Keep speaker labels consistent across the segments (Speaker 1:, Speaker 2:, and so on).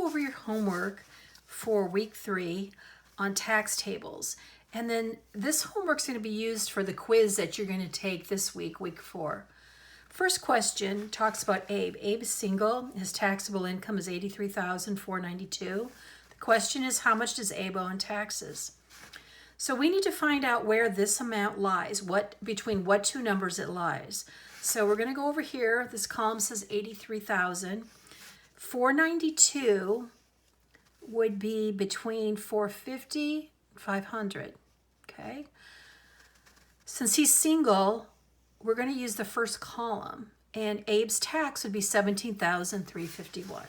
Speaker 1: over your homework for week 3 on tax tables. And then this homework's going to be used for the quiz that you're going to take this week, week 4. First question talks about Abe. Abe is single. His taxable income is $83,492. The question is, how much does Abe owe in taxes? So we need to find out where this amount lies, between what two numbers it lies. So we're going to go over here. This column says 83,000. 492 would be between 450 and 500. Okay. Since he's single, we're going to use the first column, and Abe's tax would be $17,351.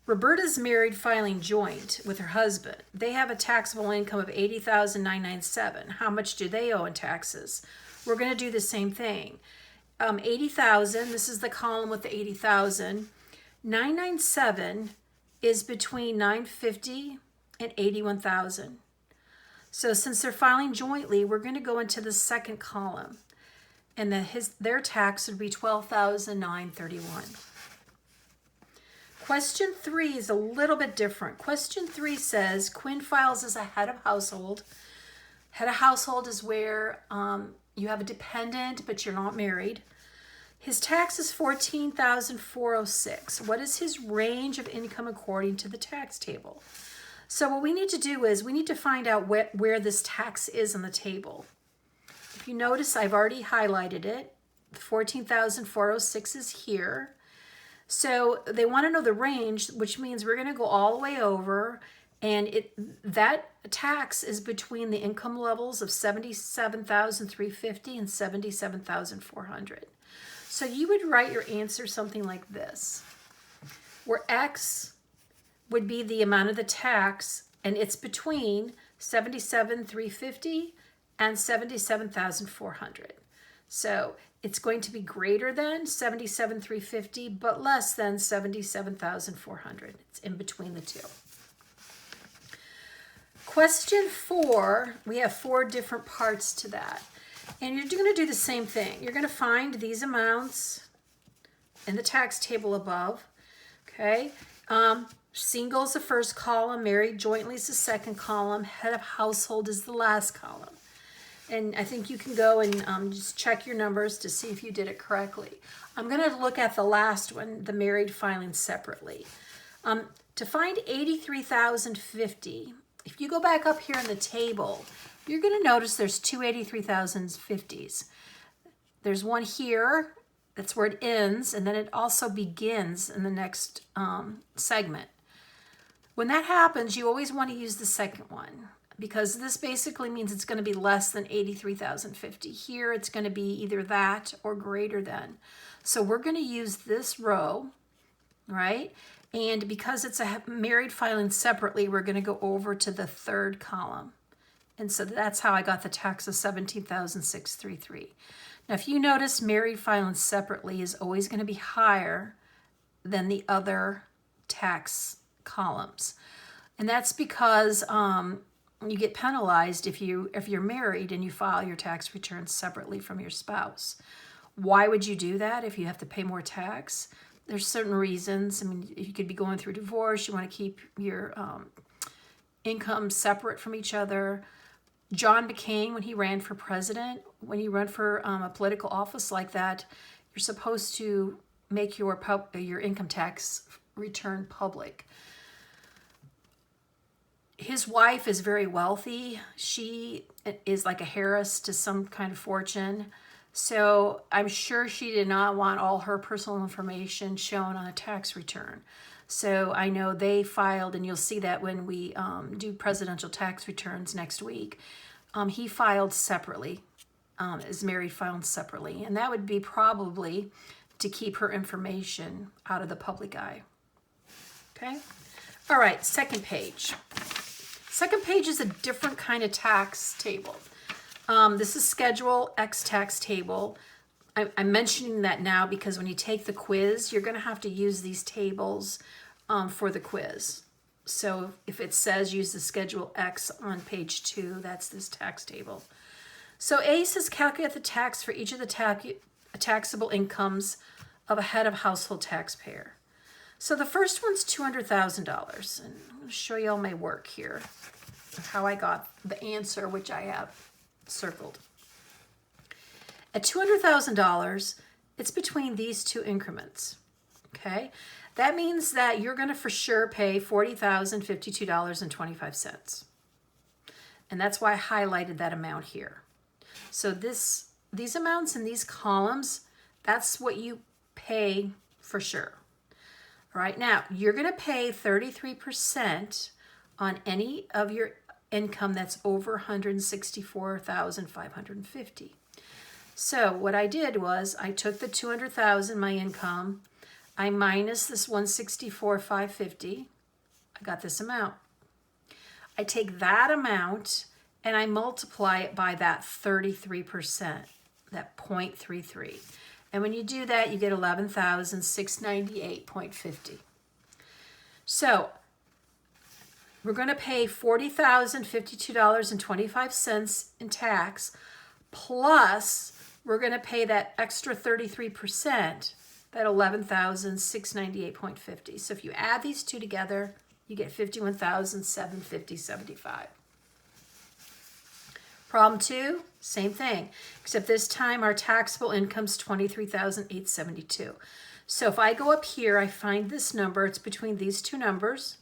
Speaker 1: Roberta's married filing joint with her husband. They have a taxable income of $80,997. How much do they owe in taxes? We're going to do the same thing. 80,000, this is the column with the 80,000. 997 is between 950 and 81,000. So since they're filing jointly, we're going to go into the second column, and their tax would be $12,931. Question 3 is a little bit different. Question 3 says Quinn files as a head of household. Head of household is where you have a dependent, but you're not married. His tax is $14,406. What is his range of income according to the tax table? So what we need to do is we need to find out where this tax is on the table. If you notice, I've already highlighted it. $14,406 is here. So they want to know the range, which means we're going to go all the way over, and that tax is between the income levels of $77,350 and $77,400. So you would write your answer something like this, where X would be the amount of the tax, and it's between $77,350 and $77,400. So it's going to be greater than $77,350, but less than $77,400. It's in between the two. Question 4, we have 4 different parts to that. And you're going to do the same thing. You're going to find these amounts in the tax table above. Okay. Single is the first column, married jointly is the second column, head of household is the last column. And I think you can go and just check your numbers to see if you did it correctly. I'm going to look at the last one, the married filing separately. To find $83,050, if you go back up here in the table, you're going to notice there's two $83,050s. There's one here, that's where it ends, and then it also begins in the next segment. When that happens, you always want to use the second one, because this basically means it's going to be less than $83,050. Here it's going to be either that or greater than. So we're going to use this row, right? And because it's a married filing separately, we're going to go over to the third column. And so that's how I got the tax of $17,633. Now, if you notice, married filing separately is always going to be higher than the other tax columns. And that's because you get penalized if you're married and you file your tax returns separately from your spouse. Why would you do that if you have to pay more tax? There's certain reasons. I mean, you could be going through divorce. You want to keep your income separate from each other. John McCain, when he ran for president, when you run for a political office like that, you're supposed to make your income tax return public. His wife is very wealthy. She is like a heiress to some kind of fortune. So I'm sure she did not want all her personal information shown on a tax return. So I know they filed, and you'll see that when we do presidential tax returns next week. He filed separately, is married filed separately. And that would be probably to keep her information out of the public eye. Okay? All right, second page. Second page is a different kind of tax table. This is Schedule X tax table. I'm mentioning that now because when you take the quiz, you're going to have to use these tables for the quiz. So if it says use the Schedule X on page 2, that's this tax table. So A says calculate the tax for each of the taxable incomes of a head of household taxpayer. So the first one's $200,000. And I'm going to show you all my work here of how I got the answer, which I have circled. At $200,000, it's between these two increments, okay? That means that you're going to for sure pay $40,052.25. And that's why I highlighted that amount here. So these amounts in these columns, that's what you pay for sure. All right, now you're going to pay 33% on any of your income that's over $164,550. So what I did was I took the $200,000, my income, I minus this $164,550. I got this amount. I take that amount and I multiply it by that 33%, that 0.33. And when you do that, you get $11,698.50. So we're going to pay $40,052.25 in tax, plus we're going to pay that extra 33%, that $11,698.50. So if you add these two together, you get $51,750.75. Problem 2, same thing, except this time our taxable income's $23,872. So if I go up here, I find this number, it's between these two numbers.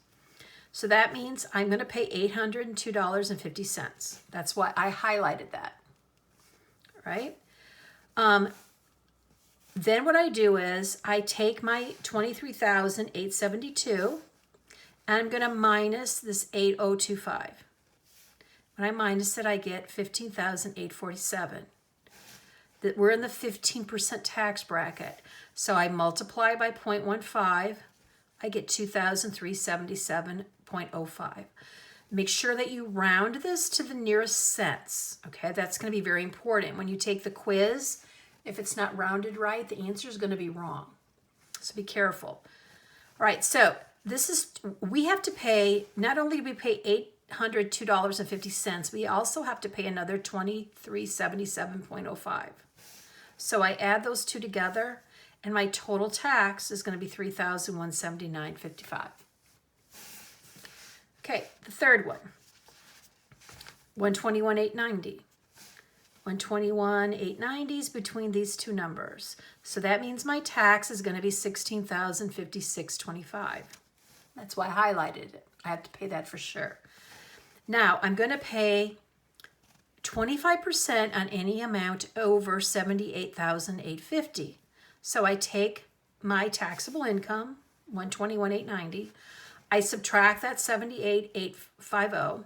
Speaker 1: So that means I'm going to pay $802.50. That's why I highlighted that, right? Then what I do is I take my $23,872 and I'm going to minus this $8,025. When I minus it, I get $15,847. That we're in the 15% tax bracket. So I multiply by 0.15, I get $2,377.05. Make sure that you round this to the nearest cents. Okay, that's going to be very important. When you take the quiz, if it's not rounded right, the answer is going to be wrong. So be careful. All right, so we have to pay, not only do we pay $802.50, we also have to pay another $2377.05. So I add those two together, and my total tax is going to be $3,179.55. Okay, the third one, $121,890. $121,890 is between these two numbers. So that means my tax is going to be $16,056.25. That's why I highlighted it. I have to pay that for sure. Now, I'm going to pay 25% on any amount over $78,850. So I take my taxable income, $121,890. I subtract that $78,850.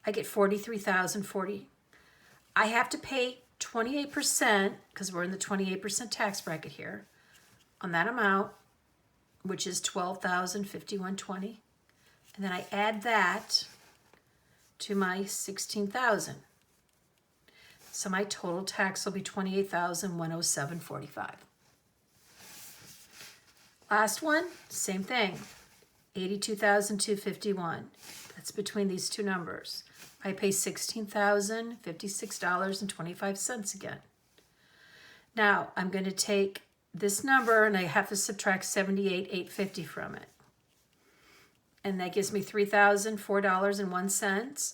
Speaker 1: I get $43,040. I have to pay 28%, because we're in the 28% tax bracket here, on that amount, which is $12,051.20. And then I add that to my $16,000. So my total tax will be $28,107.45. Last one, same thing, $82,251. That's between these two numbers. I pay $16,056.25 again. Now I'm going to take this number and I have to subtract $78,850 from it. And that gives me $3,004.01.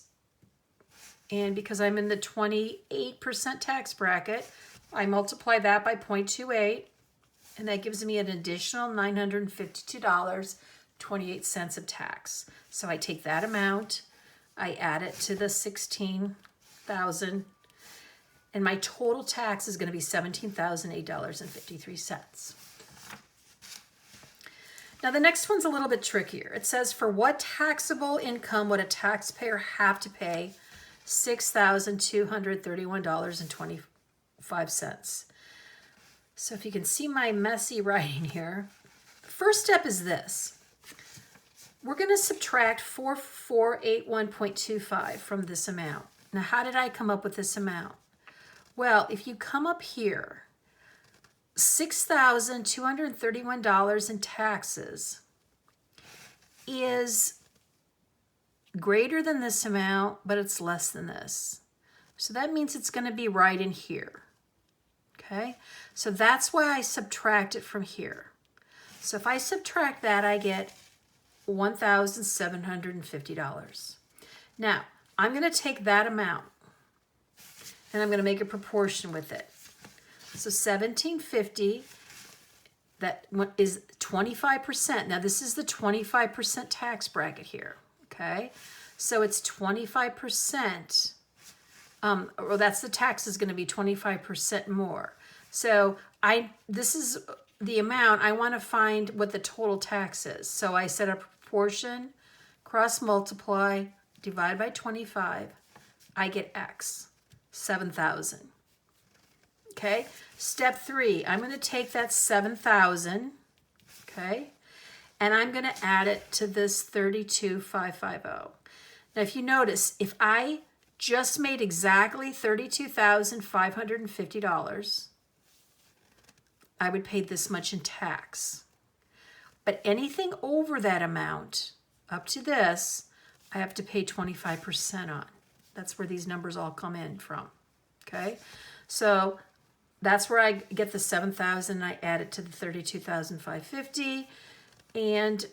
Speaker 1: And because I'm in the 28% tax bracket, I multiply that by 0.28, and that gives me an additional $952.28 of tax. So I take that amount, I add it to the $16,000, and my total tax is going to be $17,008.53. Now the next one's a little bit trickier. It says, for what taxable income would a taxpayer have to pay $6,231.25? So if you can see my messy writing here, the first step is this. We're going to subtract 4481.25 from this amount. Now, how did I come up with this amount? Well, if you come up here, $6,231 in taxes is greater than this amount, but it's less than this. So that means it's going to be right in here. Okay? So that's why I subtract it from here. So if I subtract that, I get $1,750. Now, I'm going to take that amount and I'm going to make a proportion with it. So $1,750, that is 25%. Now, this is the 25% tax bracket here, okay? So it's 25%. Well, that's the tax is going to be 25% more. So this is the amount. I want to find what the total tax is. So I set a proportion, cross multiply, divide by 25. I get X, 7,000. Okay. Step 3, I'm going to take that 7,000, okay, and I'm going to add it to this 32,550. Now, if you notice, if I just made exactly $32,550, I would pay this much in tax. But anything over that amount, up to this, I have to pay 25% on. That's where these numbers all come in from, okay? So that's where I get the 7,000. I add it to the 32,550, and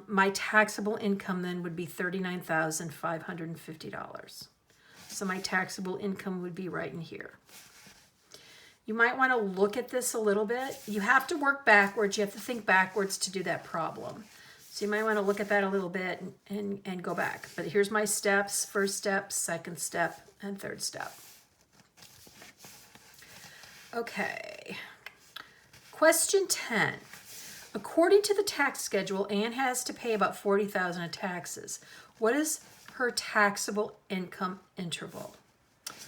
Speaker 1: my taxable income then would be $39,550. So my taxable income would be right in here. You might want to look at this a little bit. You have to work backwards. You have to think backwards to do that problem. So you might want to look at that a little bit and go back. But here's my steps: first step, second step, and third step. Okay. Question 10. According to the tax schedule, Anne has to pay about $40,000 in taxes. What is her taxable income interval?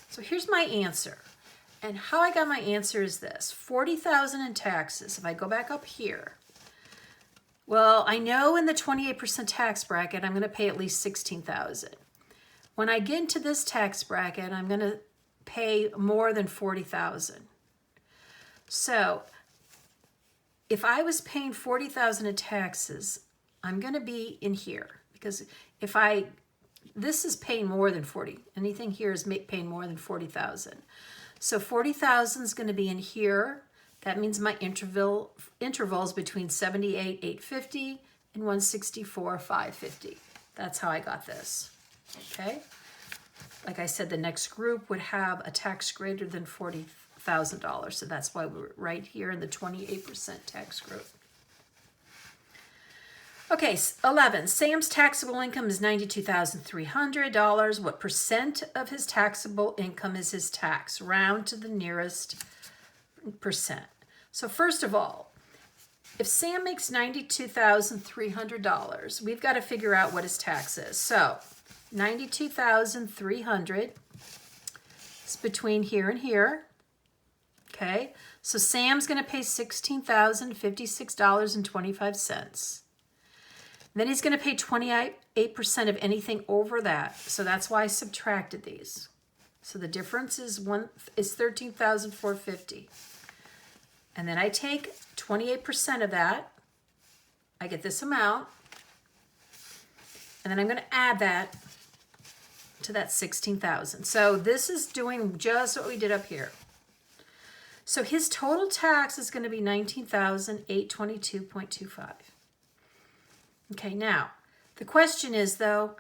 Speaker 1: So here's my answer. And how I got my answer is this: $40,000 in taxes. If I go back up here, well, I know in the 28% tax bracket, I'm going to pay at least $16,000. When I get into this tax bracket, I'm going to pay more than $40,000. So if I was paying $40,000 in taxes, I'm going to be in here, because this is paying more than 40. Anything here is paying more than 40,000. So 40,000 is going to be in here. That means my intervals between 78,850 and 164,550. That's how I got this. Okay. Like I said, the next group would have a tax greater than $40,000. So that's why we're right here in the 28% tax group. Okay, 11. Sam's taxable income is $92,300. What percent of his taxable income is his tax? Round to the nearest percent. So first of all, if Sam makes $92,300, we've got to figure out what his tax is. So $92,300 is between here and here. Okay, so Sam's going to pay $16,056.25. Then he's going to pay 28% of anything over that. So that's why I subtracted these. So the difference is $13,450. And then I take 28% of that. I get this amount. And then I'm going to add that to that 16,000. So this is doing just what we did up here. So his total tax is going to be $19,822.25. Okay, now, the question is, though,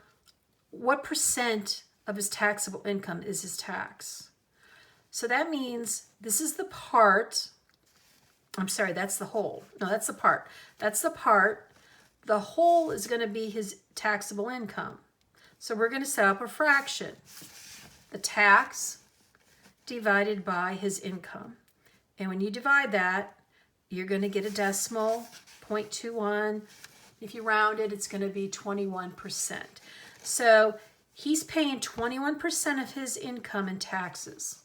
Speaker 1: what percent of his taxable income is his tax? So that means this is the part, I'm sorry, that's the whole. No, that's the part. That's the part. The whole is going to be his taxable income. So we're going to set up a fraction. The tax divided by his income. And when you divide that, you're going to get a decimal, 0.21. If you round it, it's going to be 21%. So he's paying 21% of his income in taxes.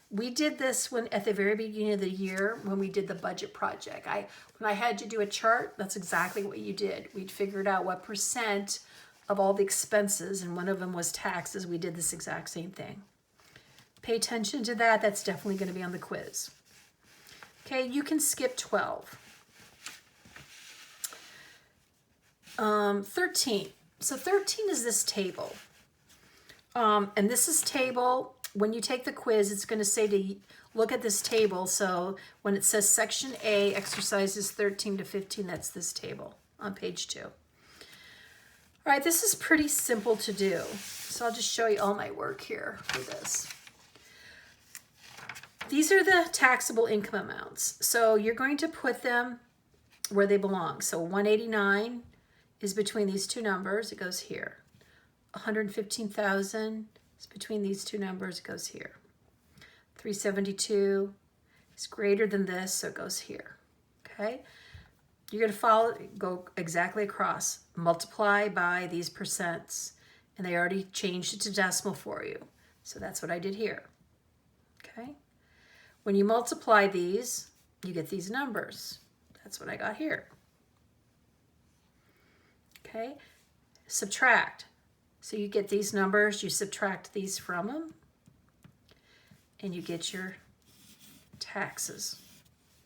Speaker 1: We did this at the very beginning of the year when we did the budget project. When I had you do a chart, that's exactly what you did. We'd figured out what percent of all the expenses, and one of them was taxes. We did this exact same thing. Pay attention to that. That's definitely going to be on the quiz. Okay, you can skip 12. 13. So 13 is this table. And this is table when you take the quiz, it's going to say to look at this table. So when it says section A, exercises 13 to 15, that's this table on page 2. All right, this is pretty simple to do. So I'll just show you all my work here for this. These are the taxable income amounts. So you're going to put them where they belong. So 189 is between these two numbers, it goes here. 115,000 is between these two numbers, it goes here. 372 is greater than this, so it goes here. Okay? You're going to go exactly across, multiply by these percents, and they already changed it to decimal for you. So that's what I did here. Okay? When you multiply these, you get these numbers. That's what I got here. Okay? Subtract. So you get these numbers, you subtract these from them, and you get your taxes.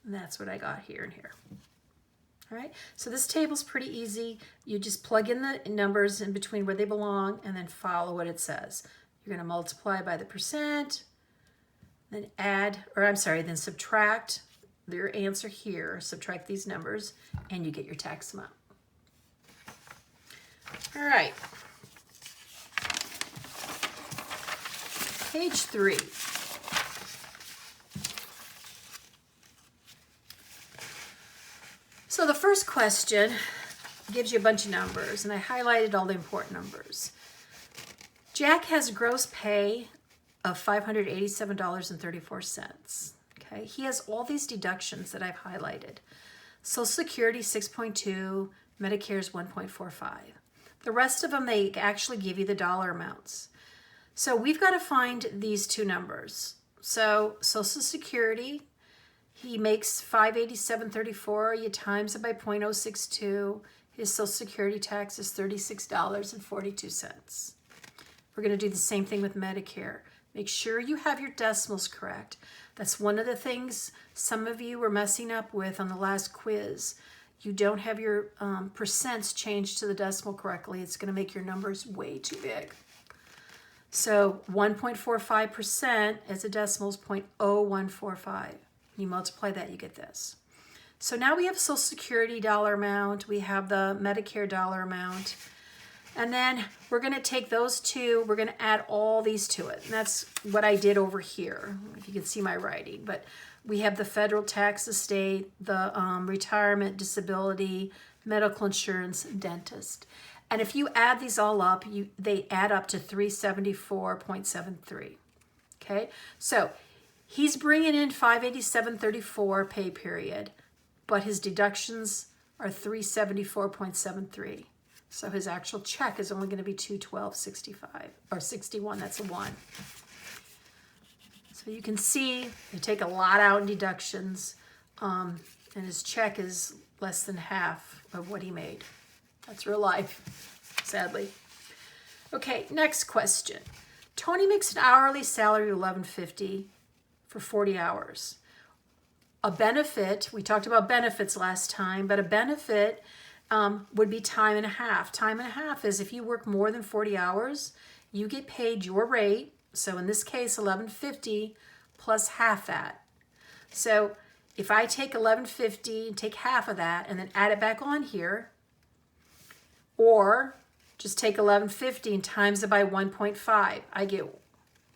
Speaker 1: And that's what I got here and here. All right, so this table's pretty easy. You just plug in the numbers in between where they belong and then follow what it says. You're going to multiply by the percent, then then subtract your answer here, subtract these numbers, and you get your tax amount. All right. Page 3. So the first question gives you a bunch of numbers, and I highlighted all the important numbers. Jack has gross pay of $587.34. Okay, he has all these deductions that I've highlighted. Social Security 6.2, Medicare is 1.45. The rest of them, they actually give you the dollar amounts. So we've got to find these two numbers. So Social Security, he makes $587.34. You times it by 0.062. His Social Security tax is $36.42. We're going to do the same thing with Medicare. Make sure you have your decimals correct. That's one of the things some of you were messing up with on the last quiz. You don't have your percents changed to the decimal correctly. It's going to make your numbers way too big. So 1.45% as a decimal is 0.0145. You multiply that, you get this. So now we have Social Security dollar amount. We have the Medicare dollar amount. And then we're going to take those two. We're going to add all these to it. And that's what I did over here, if you can see my writing. But we have the federal tax estate, the retirement, disability, medical insurance, dentist. And if you add these all up, they add up to 374.73. Okay, so he's bringing in 587.34 pay period, but his deductions are 374.73. So his actual check is only going to be 212.65 or 61. That's a 1. So you can see they take a lot out in deductions, and his check is less than half of what he made. That's real life, sadly. Okay, next question. Tony makes an hourly salary of $11.50 for 40 hours. A benefit, we talked about benefits last time, but a benefit would be time and a half. Time and a half is if you work more than 40 hours, you get paid your rate. So in this case, $11.50 plus half that. So if I take $11.50 and take half of that and then add it back on here, or just take $11.50 and times it by 1.5, I get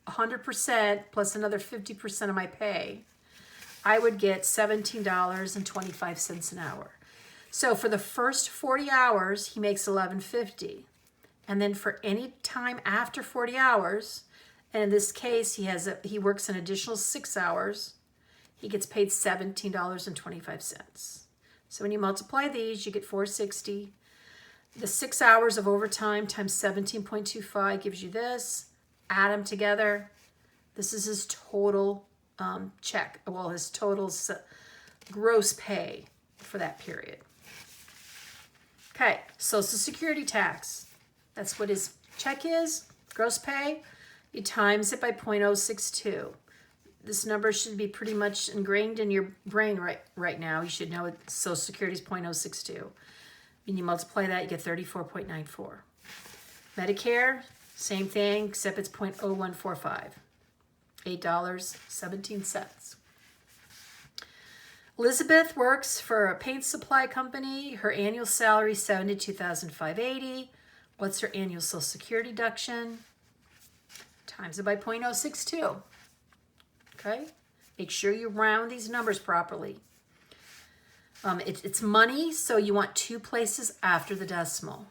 Speaker 1: 100% plus another 50% of my pay. I would get $17.25 an hour. So for the first 40 hours, he makes $11.50. And then for any time after 40 hours, and in this case, he works an additional 6 hours, he gets paid $17.25. So when you multiply these, you get $460. The 6 hours of overtime times 17.25 gives you this. Add them together. This is his total check. Well, his total gross pay for that period. Okay, Social Security tax. That's what his check is, gross pay. You times it by 0.062. This number should be pretty much ingrained in your brain right now. You should know Social Security is 0.062. And you multiply that, you get 34.94. Medicare, same thing, except it's 0.0145. $8.17. Elizabeth works for a paint supply company. Her annual salary is $72,580. What's her annual Social Security deduction? Times it by 0.062. Okay? Make sure you round these numbers properly. It's money, so you want two places after the decimal.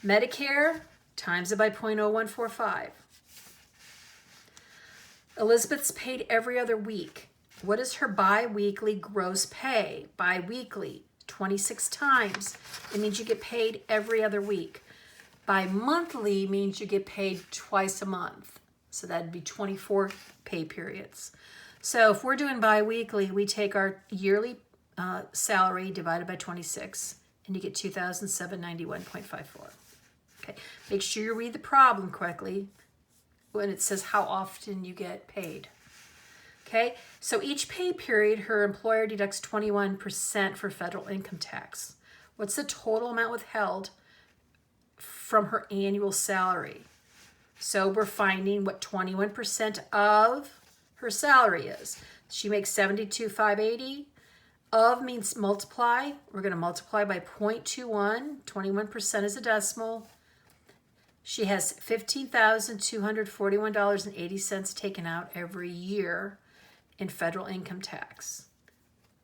Speaker 1: Medicare, times it by 0.0145. Elizabeth's paid every other week. What is her bi-weekly gross pay? Bi-weekly, 26 times. It means you get paid every other week. Bi-monthly means you get paid twice a month. So that'd be 24 pay periods. So if we're doing bi-weekly, we take our yearly salary divided by 26, and you get $2,791.54. Okay, make sure you read the problem correctly when it says how often you get paid. Okay, so each pay period, her employer deducts 21% for federal income tax. What's the total amount withheld from her annual salary? So we're finding what 21% of her salary is. She makes $72,580. Of means multiply. We're going to multiply by 0.21. 21% is a decimal. She has $15,241.80 taken out every year in federal income tax.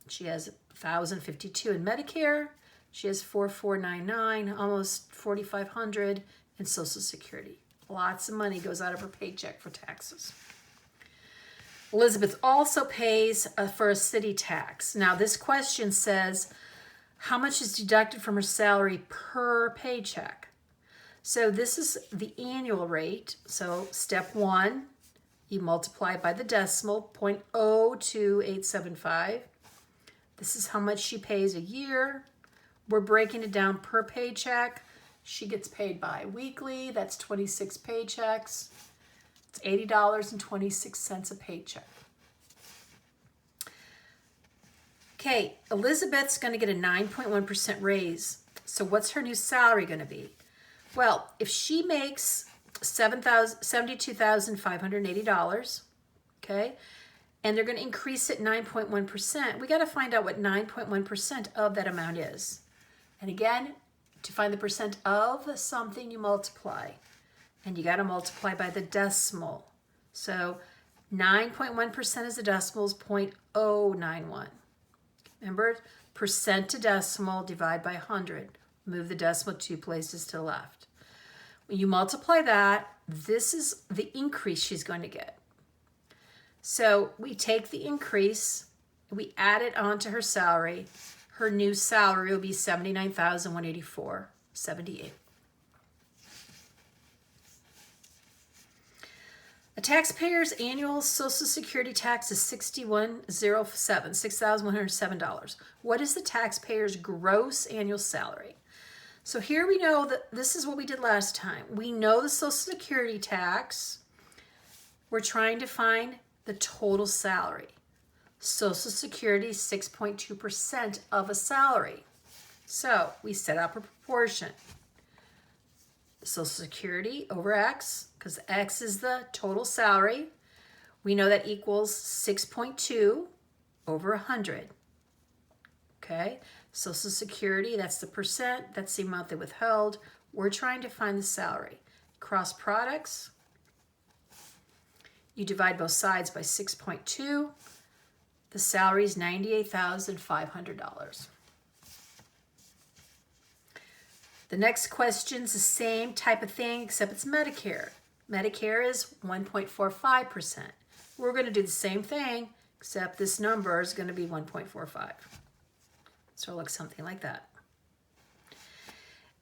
Speaker 1: She has $1,052 in Medicare. She has $4,499, almost $4,500 in Social Security. Lots of money goes out of her paycheck for taxes. Elizabeth also pays for a city tax. Now this question says, how much is deducted from her salary per paycheck? So this is the annual rate. So step one, you multiply by the decimal, 0.02875. This is how much she pays a year. We're breaking it down per paycheck. She gets paid bi-weekly. That's 26 paychecks. It's $80.26 a paycheck. Okay, Elizabeth's going to get a 9.1% raise. So what's her new salary going to be? Well, if she makes $72,580, okay, and they're going to increase it 9.1%, we got to find out what 9.1% of that amount is. And again, to find the percent of something, you multiply. And you got to multiply by the decimal. So 9.1% is the decimal is 0.091. Remember, percent to decimal, divide by 100. Move the decimal 2 places to the left. When you multiply that, this is the increase she's going to get. So we take the increase, we add it onto her salary. Her new salary will be $79,184.78. A taxpayer's annual Social Security tax is $6,107. What is the taxpayer's gross annual salary? So here we know that this is what we did last time. We know the Social Security tax. We're trying to find the total salary. Social Security is 6.2% of a salary. So we set up a proportion. Social Security over X, because X is the total salary. We know that equals 6.2 over 100. Okay, Social Security, that's the percent, that's the amount they withheld. We're trying to find the salary. Cross products, you divide both sides by 6.2. The salary is $98,500. The next question's the same type of thing, except it's Medicare. Medicare is 1.45%. We're going to do the same thing, except this number is going to be 1.45. So it looks something like that.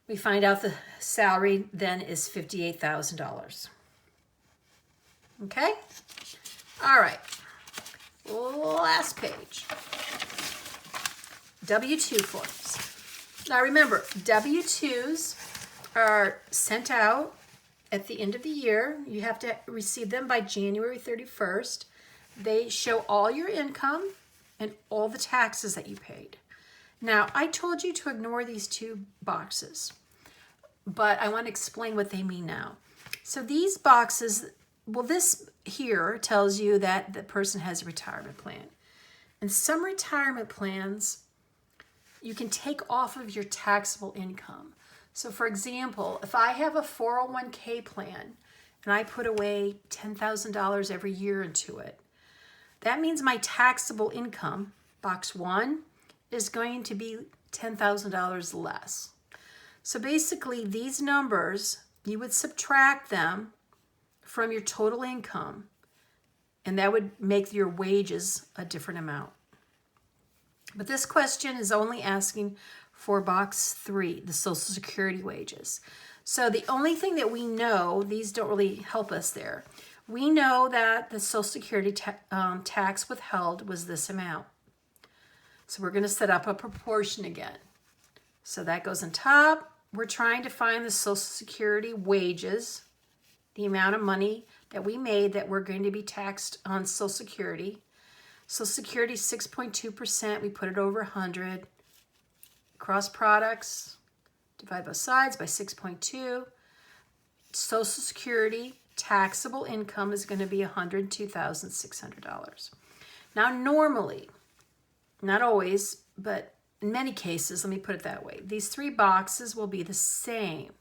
Speaker 1: We find out the salary then is $58,000. Okay? All right. Last page. W-2 forms. Now remember, W-2s are sent out at the end of the year. You have to receive them by January 31st. They show all your income and all the taxes that you paid. Now, I told you to ignore these two boxes, but I want to explain what they mean now. So these boxes well, this here tells you that the person has a retirement plan. And some retirement plans, you can take off of your taxable income. So for example, if I have a 401k plan and I put away $10,000 every year into it, that means my taxable income, box 1, is going to be $10,000 less. So basically these numbers, you would subtract them from your total income, and that would make your wages a different amount. But this question is only asking for box 3, the Social Security wages. So the only thing that we know, these don't really help us there. We know that the Social Security tax withheld was this amount. So we're going to set up a proportion again. So that goes on top. We're trying to find the Social Security wages, the amount of money that we made that we're going to be taxed on Social Security. Social Security 6.2%, we put it over 100. Cross products, divide both sides by 6.2. Social Security taxable income is going to be $102,600. Now normally, not always, but in many cases, let me put it that way, these 3 boxes will be the same,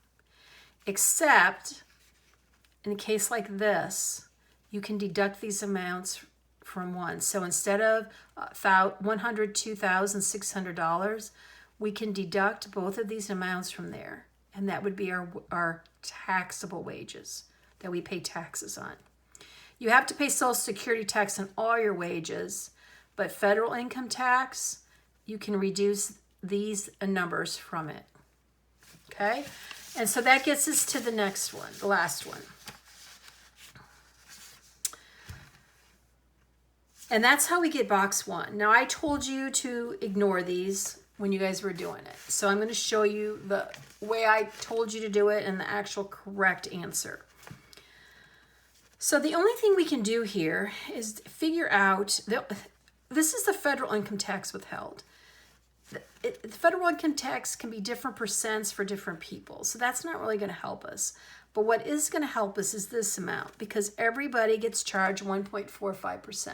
Speaker 1: except in a case like this, you can deduct these amounts from one. So instead of $102,600, we can deduct both of these amounts from there. And that would be our taxable wages that we pay taxes on. You have to pay Social Security tax on all your wages, but federal income tax, you can reduce these numbers from it. Okay? And so that gets us to the next one, the last one. And that's how we get box 1. Now I told you to ignore these when you guys were doing it. So I'm going to show you the way I told you to do it and the actual correct answer. So the only thing we can do here is figure out, this is the federal income tax withheld. The federal income tax can be different percents for different people. So that's not really going to help us. But what is going to help us is this amount, because everybody gets charged 1.45%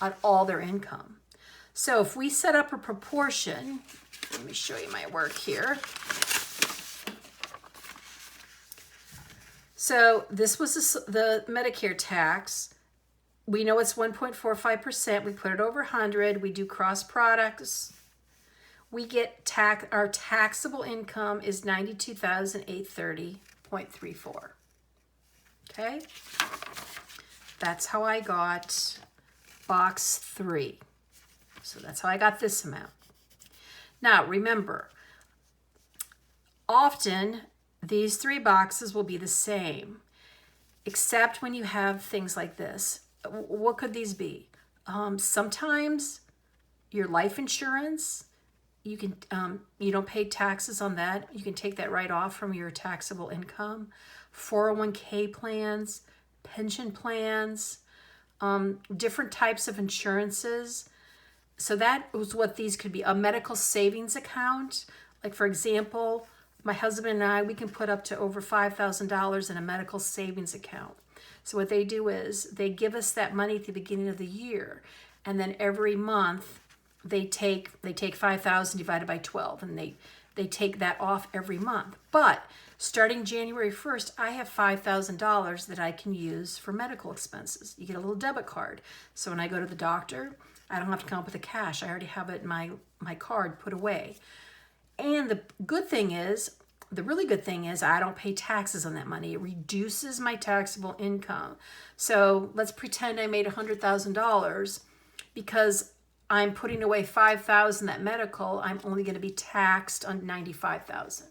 Speaker 1: on all their income. So if we set up a proportion, let me show you my work here. So this was the Medicare tax. We know it's 1.45%. We put it over 100. We do cross products. We get our taxable income is $92,830.34. Okay? That's how I got box 3. So that's how I got this amount. Now, remember, often these 3 boxes will be the same, except when you have things like this. What could these be? Sometimes your life insurance, you can you don't pay taxes on that. You can take that right off from your taxable income. 401k plans, pension plans, different types of insurances. So that was what these could be. A medical savings account. Like for example, my husband and I, we can put up to over $5,000 in a medical savings account. So what they do is they give us that money at the beginning of the year. And then every month they take 5,000 divided by 12, and they take that off every month. But starting January 1st, I have $5,000 that I can use for medical expenses. You get a little debit card. So when I go to the doctor, I don't have to come up with the cash. I already have it in my card put away. And the really good thing is I don't pay taxes on that money. It reduces my taxable income. So let's pretend I made $100,000. Because I'm putting away $5,000 that medical, I'm only going to be taxed on $95,000.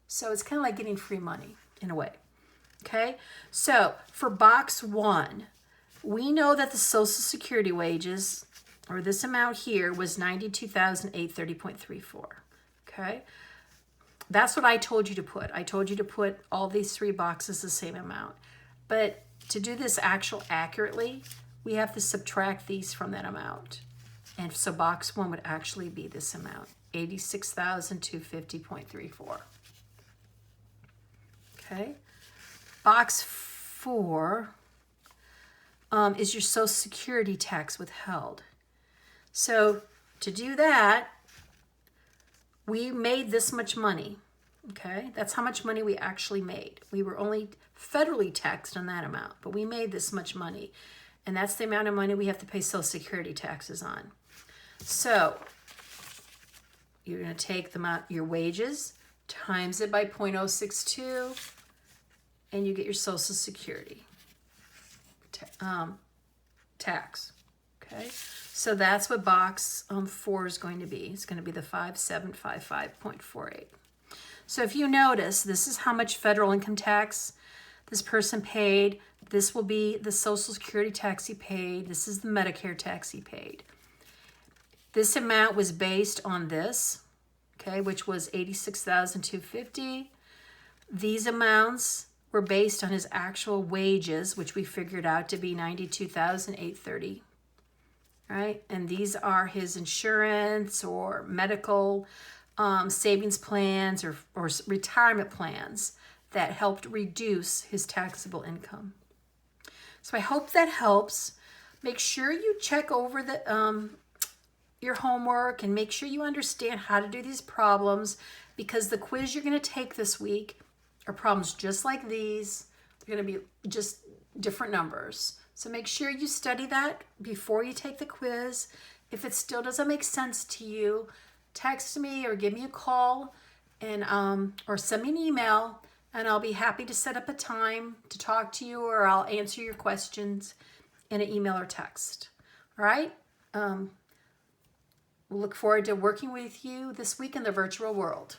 Speaker 1: So it's kind of like getting free money in a way. Okay? So for box 1, we know that the Social Security wages, or this amount here, was $92,830.34. Okay? That's what I told you to put. I told you to put all these 3 boxes the same amount. But to do this accurately, we have to subtract these from that amount. And so box 1 would actually be this amount, $86,250.34. Okay? Box 4 is your Social Security tax withheld. So to do that, we made this much money. Okay, that's how much money we actually made. We were only federally taxed on that amount, but we made this much money. And that's the amount of money we have to pay Social Security taxes on. So you're going to take your wages, times it by 0.062, and you get your Social Security tax. Okay, so that's what box 4 is going to be. It's going to be the 5755.48. So if you notice, this is how much federal income tax this person paid. This will be the Social Security tax he paid. This is the Medicare tax he paid. This amount was based on this, okay, which was $86,250. These amounts were based on his actual wages, which we figured out to be $92,830. Right? And these are his insurance or medical savings plans or retirement plans that helped reduce his taxable income. So I hope that helps. Make sure you check over your homework and make sure you understand how to do these problems, because the quiz you're going to take this week are problems just like these. They're going to be just different numbers. So make sure you study that before you take the quiz. If it still doesn't make sense to you, text me or give me a call and or send me an email, and I'll be happy to set up a time to talk to you, or I'll answer your questions in an email or text. All right? We'll look forward to working with you this week in the virtual world.